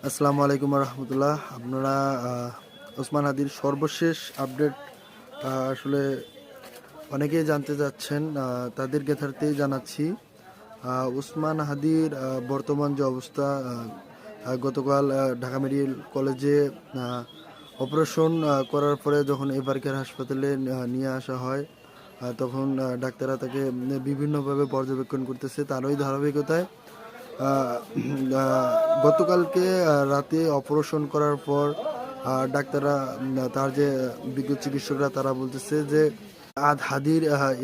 আসসালামু আলাইকুম রহমতুল্লাহ। আপনারা ওসমান হাদির সর্বশেষ আপডেট আসলে অনেকেই জানতে চাচ্ছেন, তাদের জ্ঞাতার্থেই জানাচ্ছি। ওসমান হাদির বর্তমান যে অবস্থা, গতকাল ঢাকা মেডিকেল কলেজে অপারেশন করার পরে যখন এবারকের হাসপাতালে নিয়ে আসা হয়, তখন ডাক্তাররা তাকে বিভিন্নভাবে পর্যবেক্ষণ করতেছে। তারই ধারাবাহিকতায় গতকালকে রাতে অপারেশন করার পর ডাক্তাররা, তার যে বিজ্ঞ চিকিৎসকরা, তারা বলতেছে যে হাদির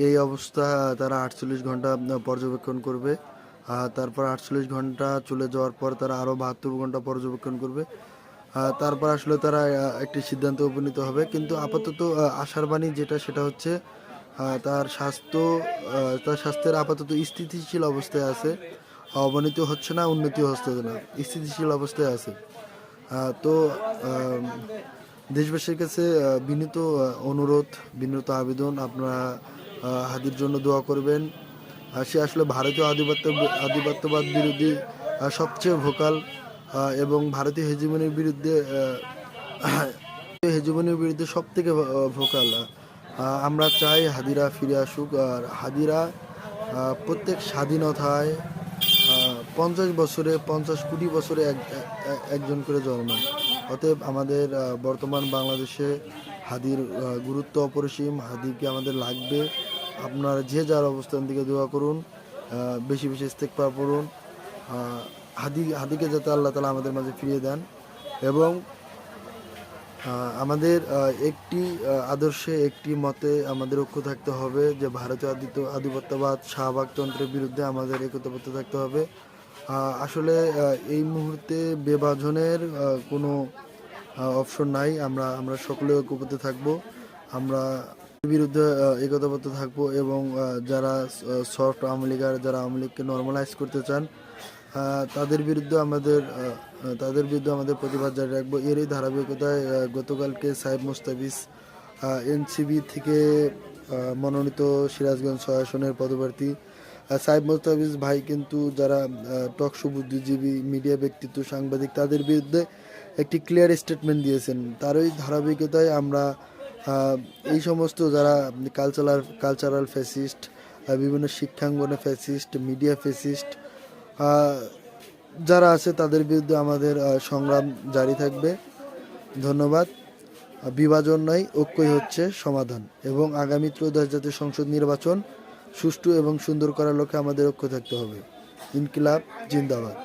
এই অবস্থা তারা 48 ঘন্টা পর্যবেক্ষণ করবে। তারপর 48 ঘন্টা চলে যাওয়ার পর তারা আরও 72 ঘন্টা পর্যবেক্ষণ করবে। তারপর আসলে তারা একটি সিদ্ধান্তে উপনীত হবে। কিন্তু আপাতত আশার বাণী যেটা, সেটা হচ্ছে তার স্বাস্থ্যের আপাতত স্থিতিশীল অবস্থায় আছে, অবনতি হচ্ছে না, উন্নতি হচ্ছে না, স্থিতিশীল অবস্থায় আছে। তো দেশবাসীর কাছে বিনীত অনুরোধ, বিনীত আবেদন, আপনারা হাদির জন্য দোয়া করবেন। সে আসলে ভারতীয় আধিপত্যবাদ বিরোধী সবচেয়ে ভোকাল, এবং ভারতীয় হেজিমনির বিরুদ্ধে সব থেকে ভোকাল। আমরা চাই হাদিরা ফিরে আসুক। আর হাদিরা প্রত্যেক স্বাধীনতায় 50 কোটি বছরে একজন করে জন্মায়। অতএব আমাদের বর্তমান বাংলাদেশে হাদির গুরুত্ব অপরিসীম। হাদিকে আমাদের লাগবে। আপনারা যে যার অবস্থান থেকে দোয়া করুন, বেশি বেশি ইস্তেগফার পড়ুন। হাদিকে যাতে আল্লাহ তাআলা আমাদের মাঝে ফিরিয়ে দেন, এবং আমাদের একটি আদর্শে, একটি মতে আমাদের ঐক্য থাকতে হবে যে ভারতীয় আধিপত্যবাদ, শাহবাগতন্ত্রের বিরুদ্ধে আমাদের একতাবদ্ধ থাকতে হবে। আসলে এই মুহূর্তে বিভাজনের কোনো অপশন নাই। আমরা সকলে ঐক্যবদ্ধ থাকব। আমরা বিরুদ্ধে একতাবদ্ধ থাকব, এবং যারা সফট আওয়ামী লীগার, যারা আওয়ামী লীগকে নর্মালাইজ করতে চান, তাদের বিরুদ্ধে আমাদের প্রতিবাদ জারি রাখবো। এরই ধারাবাহিকতায় গতকালকে সাহেব মোস্তাফিজ এনসিবি থেকে মনোনীত সিরাজগঞ্জ 6 আসনের পদপ্রার্থী সাহেব মোস্তাফিজ ভাই কিন্তু যারা টকশো বুদ্ধিজীবী, মিডিয়া ব্যক্তিত্ব, সাংবাদিক, তাদের বিরুদ্ধে একটি ক্লিয়ার স্টেটমেন্ট দিয়েছেন। তারই ধারাবাহিকতায় আমরা এই সমস্ত যারা কালচারাল ফ্যাসিস্ট, বিভিন্ন শিক্ষাঙ্গনে ফ্যাসিস্ট, মিডিয়া ফ্যাসিস্ট যারা আছে, তাদের বিরুদ্ধে আমাদের সংগ্রাম জারি থাকবে। ধন্যবাদ। বিভাজন নয়, ঐক্যই হচ্ছে সমাধান, এবং আগামী ত্রয়োদশ জাতীয় সংসদ নির্বাচন সুষ্ঠু এবং সুন্দর করার লক্ষ্যে আমাদের ঐক্য থাকতে হবে। ইনকিলাব জিন্দাবাদ।